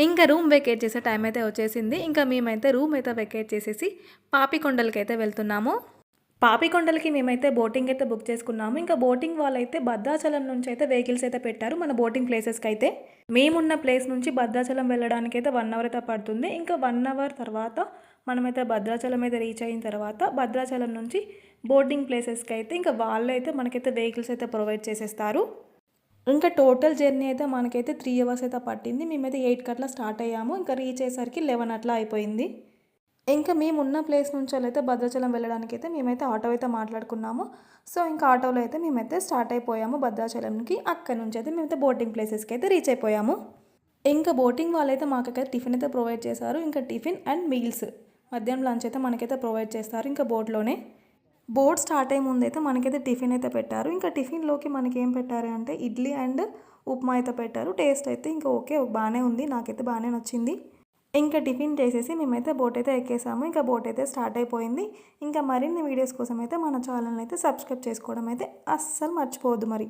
ఇంకా room vacate చేసే time అయితే వచ్చేసింది. ఇంకా మేమైతే రూమ్ అయితే వెకేట్ చేసేసి పాపికొండలకైతే వెళ్తున్నాము. పాపికొండలకి మేమైతే బోటింగ్ అయితే బుక్ చేసుకున్నాము. ఇంకా బోటింగ్ వాళ్ళైతే భద్రాచలం నుంచి అయితే వెహికల్స్ అయితే పెట్టారు మన బోటింగ్ ప్లేసెస్కి అయితే. మేమున్న ప్లేస్ నుంచి భద్రాచలం వెళ్ళడానికి అయితే 1 అవర్ అయితే పడుతుంది. ఇంకా 1 అవర్ తర్వాత మనమైతే భద్రాచలం అయితే రీచ్ అయిన తర్వాత భద్రాచలం నుంచి బోటింగ్ ప్లేసెస్కి అయితే ఇంకా వాళ్ళైతే మనకైతే వెహికల్స్ అయితే ప్రొవైడ్ చేసేస్తారు. ఇంకా టోటల్ జర్నీ అయితే మనకైతే 3 అవర్స్ అయితే పట్టింది. మేమైతే 8కి అట్లా స్టార్ట్ అయ్యాము. ఇంకా రీచ్ అయ్యేసరికి 11 అట్లా అయిపోయింది. ఇంకా మేమున్న ప్లేస్ నుంచి అయితే భద్రాచలం వెళ్ళడానికైతే మేమైతే ఆటో అయితే మాట్లాడుకున్నాము. సో ఇంకా ఆటోలో అయితే మేమైతే స్టార్ట్ అయిపోయాము భద్రాచలంకి. అక్కడి నుంచి అయితే మేమైతే బోటింగ్ ప్లేసెస్కి అయితే రీచ్ అయిపోయాము. ఇంకా బోటింగ్ వాళ్ళైతే మాకైతే టిఫిన్ అయితే ప్రొవైడ్ చేశారు. ఇంకా టిఫిన్ అండ్ మీల్స్ మధ్యాహ్నం లంచ్ అయితే మనకైతే ప్రొవైడ్ చేస్తారు ఇంకా బోట్లోనే. బోట్ స్టార్ట్ అయ్యే ముందు అయితే మనకైతే టిఫిన్ అయితే పెట్టారు. ఇంకా టిఫిన్లోకి మనకి ఏం పెట్టారు అంటే ఇడ్లీ అండ్ ఉప్మా అయితే పెట్టారు. టేస్ట్ అయితే ఇంకా ఓకే బాగానే ఉంది, నాకైతే బాగానే నచ్చింది. ఇంకా టిఫిన్ చేసేసి మేమైతే బోట్ అయితే ఎక్కేసాము. ఇంకా బోట్ అయితే స్టార్ట్ అయిపోయింది. ఇంకా మరిన్ని వీడియోస్ కోసం అయితే మన ఛానల్ని అయితే సబ్స్క్రైబ్ చేసుకోవడం అయితే అస్సలు మర్చిపోవద్దు మరి.